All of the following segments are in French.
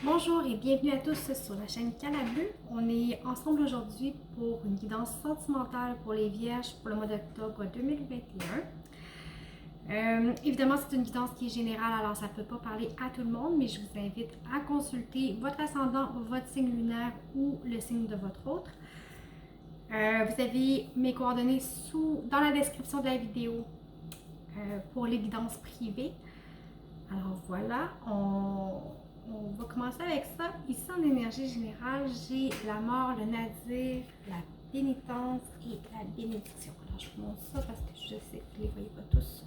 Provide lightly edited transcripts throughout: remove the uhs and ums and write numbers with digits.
Bonjour et bienvenue à tous sur la chaîne Calabu. On est ensemble aujourd'hui pour une guidance sentimentale pour les Vierges pour le mois d'octobre 2021. Évidemment, c'est une guidance qui est générale, alors ça ne peut pas parler à tout le monde, mais je vous invite à consulter votre ascendant, votre signe lunaire ou le signe de votre autre. Vous avez mes coordonnées dans la description de la vidéo pour les guidances privées. Alors voilà, on va commencer avec ça. Ici en énergie générale, j'ai la mort, le nadir, la pénitence et la bénédiction. Alors je vous montre ça parce que je sais que vous ne les voyez pas tous.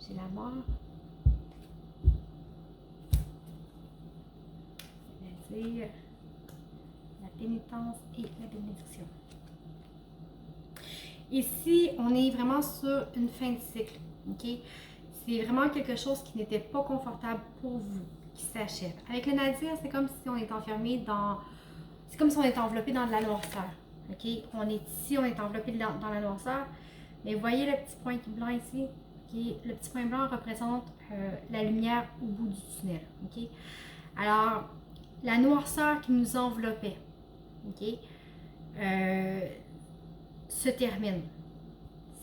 J'ai la mort, le nadir, la pénitence et la bénédiction. Ici, on est vraiment sur une fin de cycle. Okay? C'est vraiment quelque chose qui n'était pas confortable pour vous, qui s'achève. Avec le nadir, c'est comme si on est enfermé dans... C'est comme si on est enveloppé dans de la noirceur. Okay? On est ici, on est enveloppé dans la noirceur. Mais vous voyez le petit point blanc ici? Okay? Le petit point blanc représente la lumière au bout du tunnel. Okay? Alors, la noirceur qui nous enveloppait, okay? Se termine.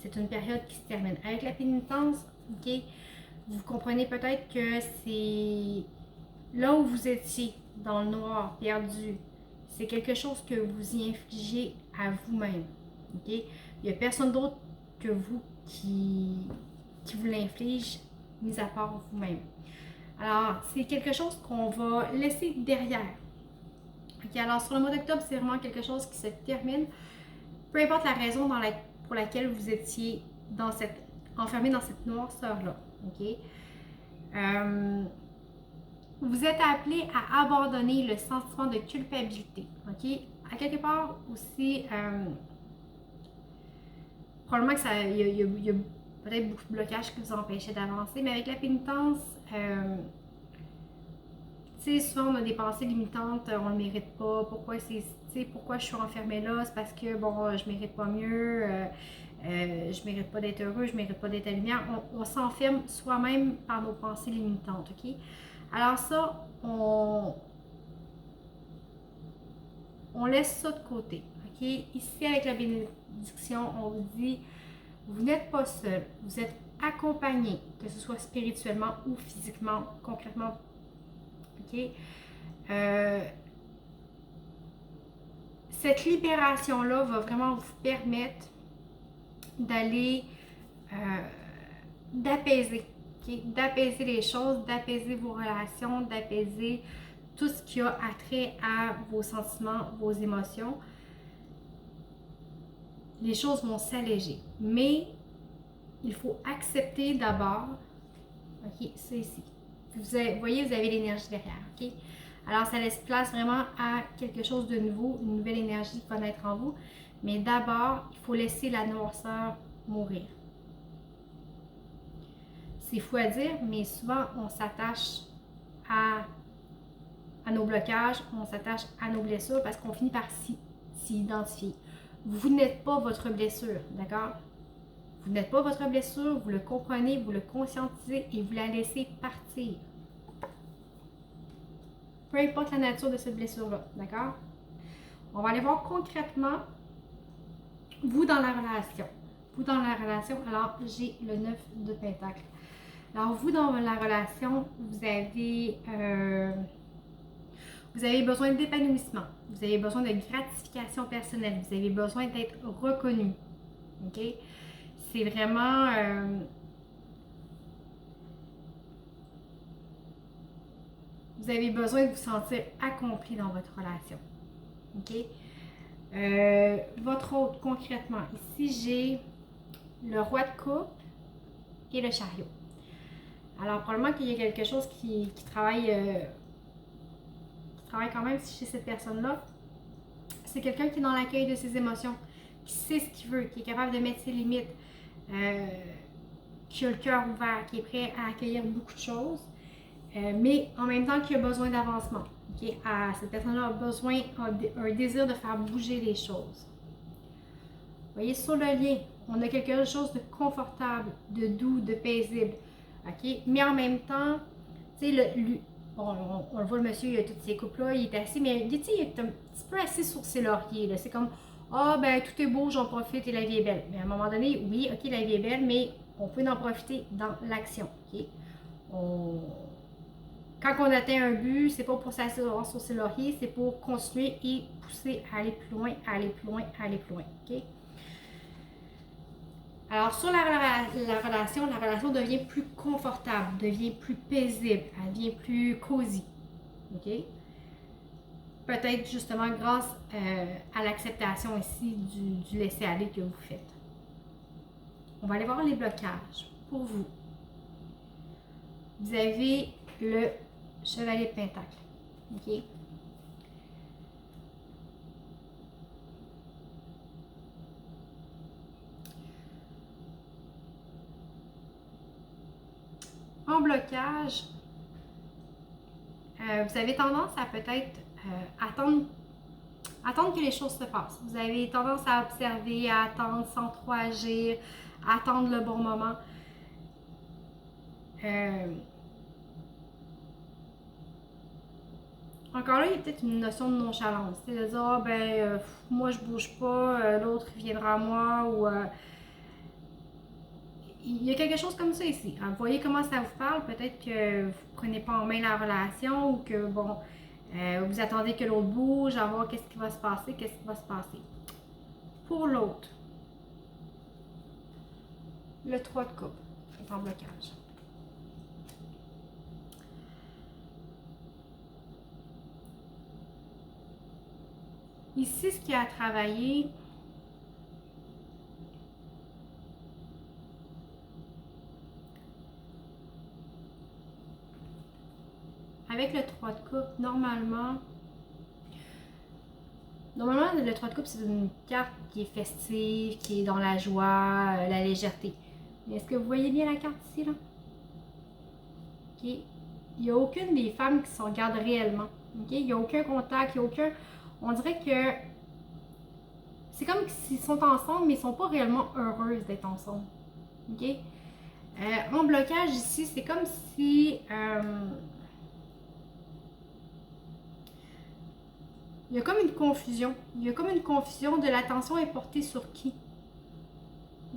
C'est une période qui se termine. Avec la pénitence, okay, vous comprenez peut-être que c'est là où vous étiez, dans le noir, perdu. C'est quelque chose que vous y infligez à vous-même. Okay? Il n'y a personne d'autre que vous qui vous l'inflige, mis à part vous-même. Alors, c'est quelque chose qu'on va laisser derrière. Okay? Alors, sur le mois d'octobre, c'est vraiment quelque chose qui se termine. Peu importe la raison pour laquelle vous étiez enfermé dans cette noirceur-là. Okay? Vous êtes appelé à abandonner le sentiment de culpabilité. Okay? À quelque part aussi, probablement qu'il y a peut-être beaucoup de blocages qui vous empêchaient d'avancer, mais avec la pénitence, souvent on a des pensées limitantes, on ne le mérite pas, pourquoi je suis enfermée là, c'est parce que bon, je mérite pas mieux, je mérite pas d'être heureux, je mérite pas d'être à la lumière. On s'enferme soi-même par nos pensées limitantes, ok? Alors ça, on laisse ça de côté, ok? Ici avec la bénédiction, on vous dit, vous n'êtes pas seul, vous êtes accompagné, que ce soit spirituellement ou physiquement, concrètement. Okay? Cette libération-là va vraiment vous permettre d'aller, d'apaiser, okay? D'apaiser les choses, d'apaiser vos relations, d'apaiser tout ce qui a attrait à vos sentiments, vos émotions. Les choses vont s'alléger, mais il faut accepter d'abord, ok, c'est ici. Vous voyez, vous avez l'énergie derrière, ok? Alors, ça laisse place vraiment à quelque chose de nouveau, une nouvelle énergie qui va naître en vous. Mais d'abord, il faut laisser la noirceur mourir. C'est fou à dire, mais souvent, on s'attache à nos blocages, on s'attache à nos blessures parce qu'on finit par s'y identifier. Vous n'êtes pas votre blessure, d'accord? Vous n'êtes pas votre blessure, vous le comprenez, vous le conscientisez et vous la laissez partir. Peu importe la nature de cette blessure-là, d'accord? On va aller voir concrètement vous dans la relation. Vous dans la relation, alors j'ai le 9 de Pentacle. Alors vous dans la relation, vous avez besoin d'épanouissement, vous avez besoin de gratification personnelle, vous avez besoin d'être reconnu. Ok? C'est vraiment... vous avez besoin de vous sentir accompli dans votre relation. Ok? Votre autre, concrètement, ici j'ai le roi de coupe et le chariot. Alors, probablement qu'il y a quelque chose qui travaille quand même chez cette personne-là. C'est quelqu'un qui est dans l'accueil de ses émotions, qui sait ce qu'il veut, qui est capable de mettre ses limites, qui a le cœur ouvert, qui est prêt à accueillir beaucoup de choses, mais en même temps qui a besoin d'avancement. Okay? Cette personne-là a besoin, un désir de faire bouger les choses. Vous voyez, sur le lien, on a quelque chose de confortable, de doux, de paisible. Okay? Mais en même temps, tu sais, bon, on le voit, le monsieur, il a toutes ses coupes-là, il est assis, mais il est un petit peu assis sur ses lauriers. C'est comme, ah, ben, tout est beau, j'en profite et la vie est belle. Mais à un moment donné, oui, ok, la vie est belle, mais on peut en profiter dans l'action. Okay? Quand on atteint un but, c'est pas pour s'asseoir sur ses lauriers, c'est pour continuer et pousser à aller plus loin, à aller plus loin, à aller plus loin. Okay? Alors, sur la relation devient plus confortable, devient plus paisible, elle devient plus cosy. OK? Peut-être justement grâce à l'acceptation ici du laisser-aller que vous faites. On va aller voir les blocages pour vous. Vous avez le chevalier de Pentacle. OK? En blocage, vous avez tendance à peut-être attendre que les choses se passent. Vous avez tendance à observer, à attendre sans trop agir, à attendre le bon moment. Encore là, il y a peut-être une notion de nonchalance. C'est de dire, ah, ben, moi je bouge pas, l'autre viendra à moi, ou il y a quelque chose comme ça ici. Alors, vous voyez comment ça vous parle, peut-être que vous ne prenez pas en main la relation ou que, bon, vous attendez que l'autre bouge, à voir qu'est-ce qui va se passer, Pour l'autre, le 3 de coupe est en blocage. Ici, ce qui a à travailler, avec le 3 de coupe, normalement, le 3 de coupe, c'est une carte qui est festive, qui est dans la joie, la légèreté. Mais est-ce que vous voyez bien la carte ici, là? OK. Il n'y a aucune des femmes qui se regardent réellement. OK? Il n'y a aucun contact, il n'y a aucun... On dirait que c'est comme s'ils sont ensemble, mais ils ne sont pas réellement heureuses d'être ensemble. OK? En blocage ici, c'est comme si... il y a comme une confusion. Il y a comme une confusion de l'attention est portée sur qui?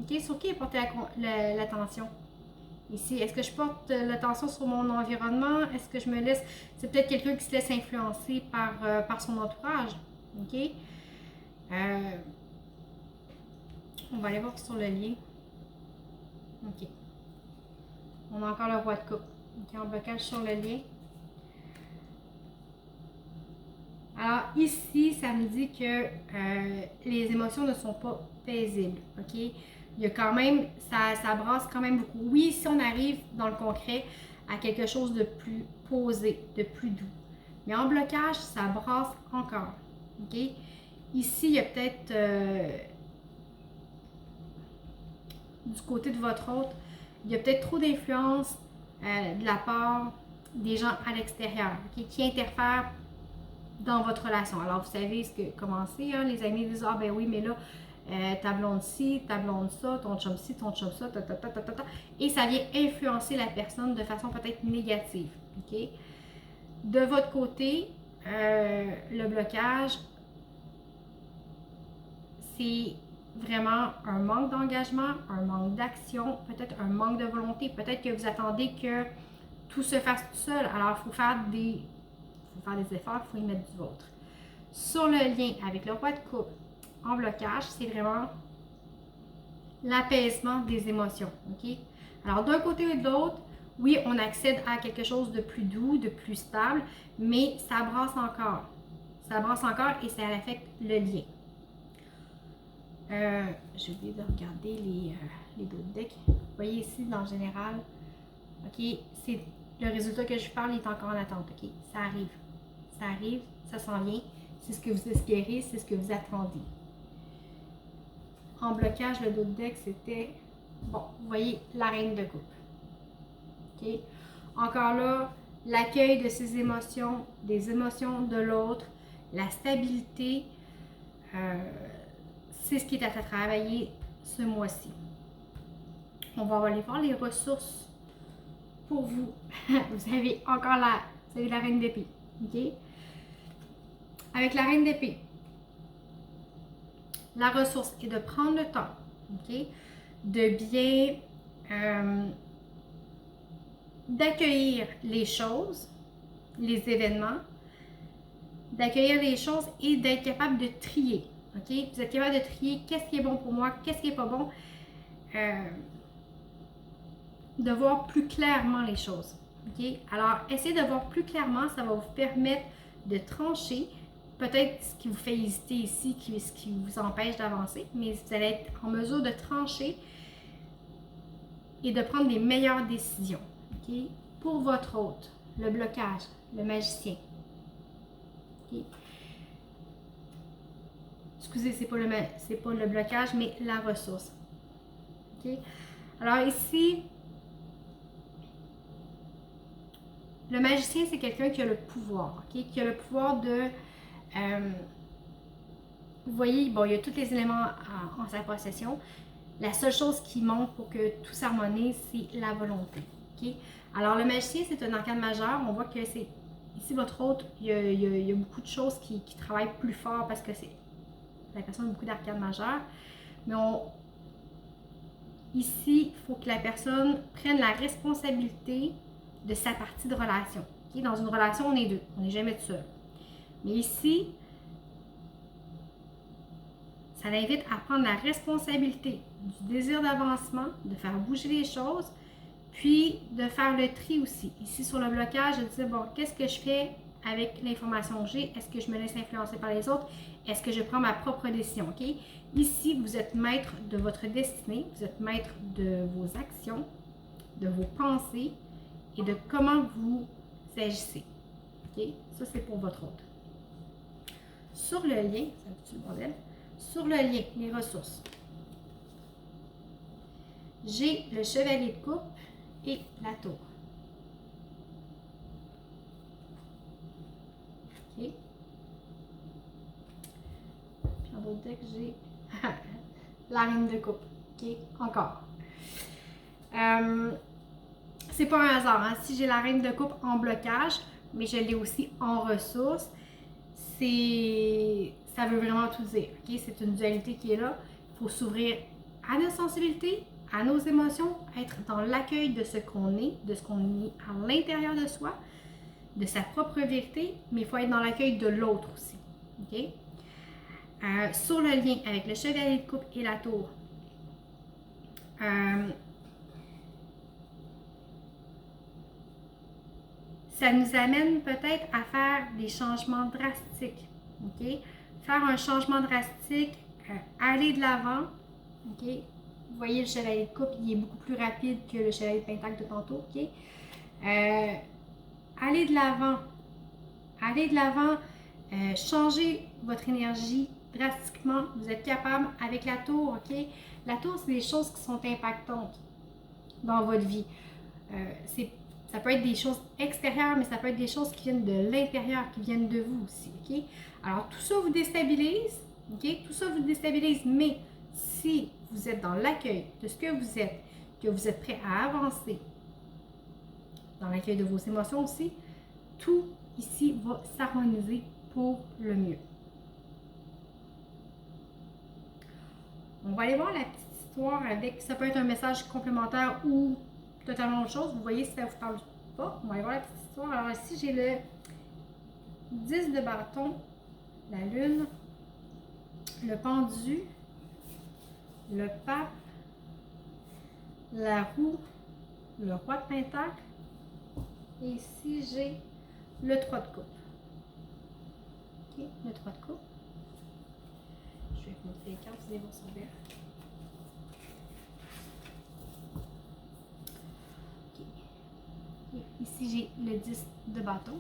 OK? Sur qui est portée l'attention? Ici, est-ce que je porte l'attention sur mon environnement? Est-ce que je me laisse... C'est peut-être quelqu'un qui se laisse influencer par son entourage. OK? On va aller voir sur le lien. OK. On a encore le roi de coupe. OK, en blocage sur le lien. Alors ici, ça me dit que les émotions ne sont pas paisibles. OK? Il y a quand même, ça brasse quand même beaucoup. Oui, si on arrive dans le concret à quelque chose de plus posé, de plus doux. Mais en blocage, ça brasse encore. OK? Ici, il y a peut-être du côté de votre hôte, il y a peut-être trop d'influence de la part des gens à l'extérieur, okay, qui interfèrent dans votre relation. Alors, vous savez comment c'est, hein, les amis disent, ah ben oui, mais là, ta blonde ci, ta blonde ça, ton chum ci, ton chum ça, et ça vient influencer la personne de façon peut-être négative. Okay? De votre côté, le blocage, c'est vraiment un manque d'engagement, un manque d'action, peut-être un manque de volonté. Peut-être que vous attendez que tout se fasse tout seul. Alors, il faut faire des efforts, il faut y mettre du vôtre. Sur le lien avec le roi de coupe en blocage, c'est vraiment l'apaisement des émotions. Okay? Alors, d'un côté et de l'autre, oui, on accède à quelque chose de plus doux, de plus stable, mais ça brasse encore. Ça brasse encore et ça affecte le lien. J'ai oublié de regarder les deux decks. Vous voyez ici, dans le général, ok, c'est le résultat que je parle, il est encore en attente. Ok, ça arrive, ça s'en vient. C'est ce que vous espérez, c'est ce que vous attendez. En blocage, le dos de deck, c'était, bon, vous voyez, la reine de coupe. Ok, encore là, l'accueil de ses émotions, des émotions de l'autre, la stabilité. C'est ce qui est à travailler ce mois-ci. On va aller voir les ressources pour vous. Vous avez encore C'est la reine d'épée. OK? Avec la reine d'épée, la ressource est de prendre le temps, OK? De bien d'accueillir les choses, les événements, d'accueillir les choses et d'être capable de trier. OK? Vous êtes capable de trier qu'est-ce qui est bon pour moi, qu'est-ce qui n'est pas bon. De voir plus clairement les choses. OK? Alors, essayez de voir plus clairement, ça va vous permettre de trancher. Peut-être ce qui vous fait hésiter ici, ce qui vous empêche d'avancer, mais vous allez être en mesure de trancher et de prendre des meilleures décisions. OK? Pour votre hôte, le blocage, le magicien. OK? Excusez, c'est pas le blocage, mais la ressource. OK? Alors ici, le magicien, c'est quelqu'un qui a le pouvoir, okay? Qui a le pouvoir de... vous voyez, bon, il y a tous les éléments en sa possession. La seule chose qui manque pour que tout s'harmonise, c'est la volonté. Okay? Alors, le magicien, c'est un arcane majeur. On voit que c'est... Ici, votre hôte, il y a beaucoup de choses qui travaillent plus fort parce que c'est... La personne a beaucoup d'arcanes majeurs. Mais ici, il faut que la personne prenne la responsabilité de sa partie de relation. Okay? Dans une relation, on est deux. On n'est jamais tout seul. Mais ici, ça l'invite à prendre la responsabilité du désir d'avancement, de faire bouger les choses, puis de faire le tri aussi. Ici, sur le blocage, de dire, bon, qu'est-ce que je fais avec l'information que j'ai? Est-ce que je me laisse influencer par les autres? Est-ce que je prends ma propre décision? Okay? Ici, vous êtes maître de votre destinée, vous êtes maître de vos actions, de vos pensées et de comment vous agissez. Okay? Ça, c'est pour votre hôte. Sur le lien, c'est un petit bordel. Sur le lien, les ressources, j'ai le chevalier de coupe et la tour. OK. Puis en d'autres decks, j'ai la reine de coupe. OK, encore. C'est pas un hasard, hein? Si j'ai la reine de coupe en blocage, mais je l'ai aussi en ressources, ça veut vraiment tout dire. Okay? C'est une dualité qui est là. Il faut s'ouvrir à nos sensibilités, à nos émotions, être dans l'accueil de ce qu'on est, de ce qu'on est à l'intérieur de soi, de sa propre vérité, mais il faut être dans l'accueil de l'autre aussi. Okay? Sur le lien avec le chevalier de coupe et la tour, ça nous amène peut-être à faire des changements drastiques. Okay? Faire un changement drastique, aller de l'avant. Okay? Vous voyez, le chevalier de coupe, il est beaucoup plus rapide que le chevalier de pentacle de tantôt. Okay? Allez de l'avant. Allez de l'avant. Changez votre énergie drastiquement. Vous êtes capable avec la tour. Okay? La tour, c'est des choses qui sont impactantes dans votre vie. Ça peut être des choses extérieures, mais ça peut être des choses qui viennent de l'intérieur, qui viennent de vous aussi. Okay? Alors, tout ça vous déstabilise. Okay? Tout ça vous déstabilise, mais si vous êtes dans l'accueil de ce que vous êtes prêt à avancer, dans l'accueil de vos émotions aussi, tout ici va s'harmoniser pour le mieux. On va aller voir la petite histoire avec, ça peut être un message complémentaire ou totalement autre chose. Vous voyez si ça vous parle pas. On va aller voir la petite histoire. Alors ici, j'ai le 10 de bâton, la lune, le pendu, le pape, la roue, le roi de pentacle. Et ici, j'ai le 3 de coupe. OK, le 3 de coupe. Je vais vous montrer les cartes, vous allez voir sur vert. Ici, j'ai le 10 de bâton,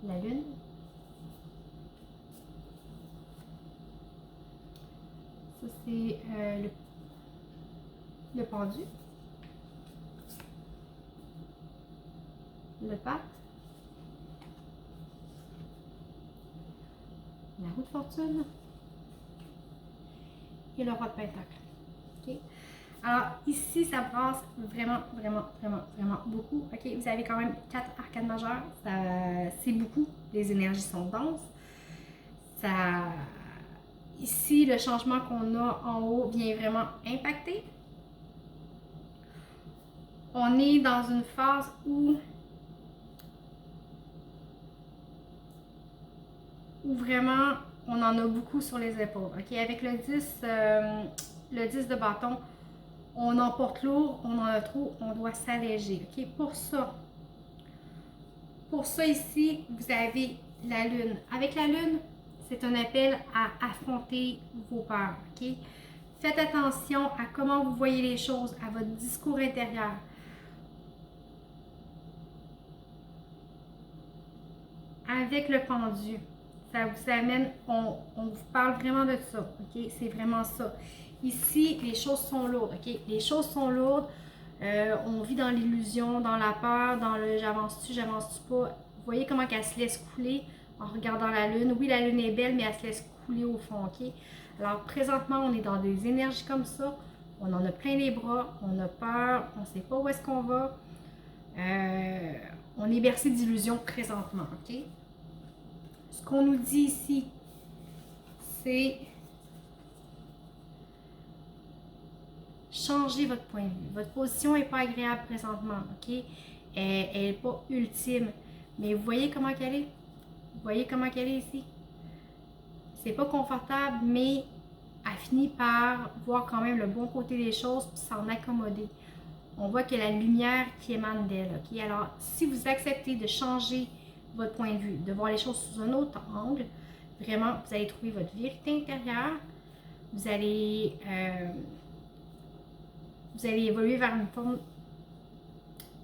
la lune, ça c'est le pendu, le pape, la roue de fortune et le roi de pentacle. Okay? Alors ici, ça brasse vraiment, vraiment, vraiment, vraiment beaucoup. Ok, vous avez quand même 4 arcades majeures. C'est beaucoup. Les énergies sont denses. Ici, le changement qu'on a en haut vient vraiment impacter. On est dans une phase où vraiment on en a beaucoup sur les épaules. Ok, avec le 10 de bâton, on en porte lourd, on en a trop, on doit s'alléger. Ok, pour ça ici, vous avez la lune. Avec la lune, c'est un appel à affronter vos peurs. Ok, faites attention à comment vous voyez les choses, à votre discours intérieur. Avec le pendu, ça vous amène, on vous parle vraiment de ça, ok? C'est vraiment ça. Ici, les choses sont lourdes, ok? Les choses sont lourdes, on vit dans l'illusion, dans la peur, dans le j'avance-tu pas. Vous voyez comment elle se laisse couler en regardant la lune. Oui, la lune est belle, mais elle se laisse couler au fond, ok? Alors, présentement, on est dans des énergies comme ça, on en a plein les bras, on a peur, on ne sait pas où est-ce qu'on va. On est bercé d'illusions présentement, ok? Ce qu'on nous dit ici, c'est changer votre point de vue. Votre position n'est pas agréable présentement, ok? Elle n'est pas ultime, mais vous voyez comment elle est? Vous voyez comment elle est ici? C'est pas confortable, mais elle finit par voir quand même le bon côté des choses puis s'en accommoder. On voit qu'il y a la lumière qui émane d'elle, ok? Alors, si vous acceptez de changer votre point de vue, de voir les choses sous un autre angle, vraiment, vous allez trouver votre vérité intérieure, vous allez évoluer vers une forme,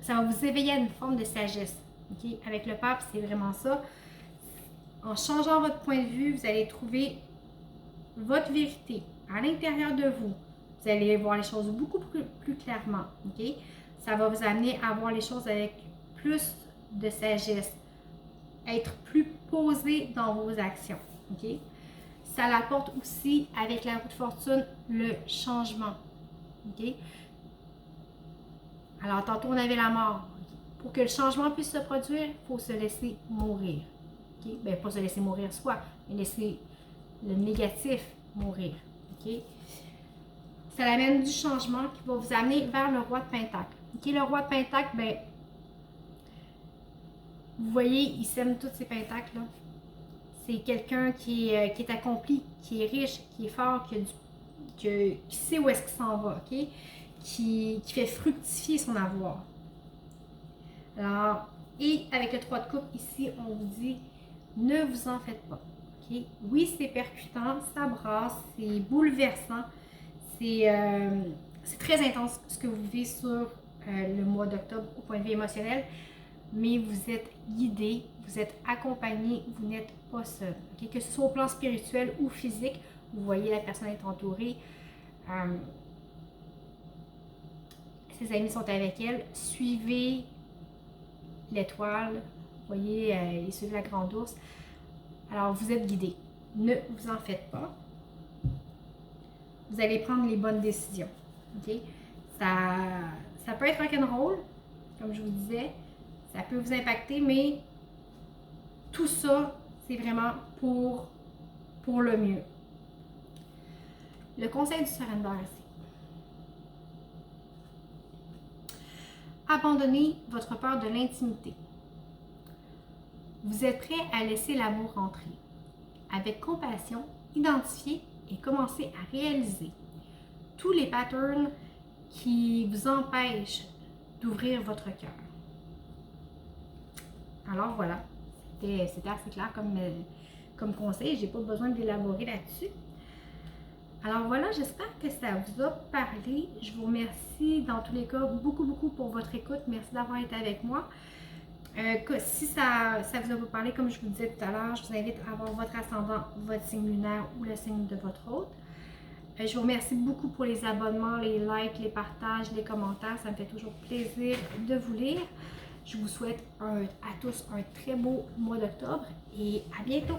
ça va vous éveiller à une forme de sagesse, ok? Avec le pape, c'est vraiment ça. En changeant votre point de vue, vous allez trouver votre vérité à l'intérieur de vous. Vous allez voir les choses beaucoup plus clairement, ok? Ça va vous amener à voir les choses avec plus de sagesse, être plus posé dans vos actions, ok? Ça l'apporte aussi avec la roue de fortune le changement, ok? Alors tantôt on avait la mort. Pour que le changement puisse se produire, il faut se laisser mourir, ok? Ben pas se laisser mourir soi, mais laisser le négatif mourir, ok? Ça amène du changement qui va vous amener vers le roi de Pentacle. Ok, le roi de Pentacle, ben, vous voyez, il sème tous ces pentacles là. C'est quelqu'un qui est accompli, qui est riche, qui est fort, qui sait où est-ce qu'il s'en va, ok? Qui fait fructifier son avoir. Alors, et avec le 3 de coupe, ici, on vous dit, ne vous en faites pas. Okay? Oui, c'est percutant, ça brasse, c'est bouleversant, c'est très intense ce que vous vivez sur le mois d'octobre au point de vue émotionnel, mais vous êtes guidé, vous êtes accompagné, vous n'êtes pas seul. Okay? Que ce soit au plan spirituel ou physique, vous voyez la personne est entourée, ses amis sont avec elle, suivez l'étoile, vous voyez, ils suivent la grande ours. Alors vous êtes guidé, ne vous en faites pas. Vous allez prendre les bonnes décisions. Okay? Ça peut être rock'n'roll, comme je vous disais, ça peut vous impacter, mais tout ça, c'est vraiment pour le mieux. Le conseil du surrender ici. Abandonnez votre peur de l'intimité. Vous êtes prêt à laisser l'amour entrer. Avec compassion, identifiez et commencez à réaliser tous les patterns qui vous empêchent d'ouvrir votre cœur. Alors voilà, c'était assez clair comme conseil, j'ai pas besoin d'élaborer là-dessus. Alors voilà, j'espère que ça vous a parlé. Je vous remercie dans tous les cas beaucoup pour votre écoute. Merci d'avoir été avec moi. Si ça vous a pas parlé, comme je vous disais tout à l'heure, je vous invite à voir votre ascendant, votre signe lunaire ou le signe de votre hôte. Je vous remercie beaucoup pour les abonnements, les likes, les partages, les commentaires. Ça me fait toujours plaisir de vous lire. Je vous souhaite à tous un très beau mois d'octobre et à bientôt!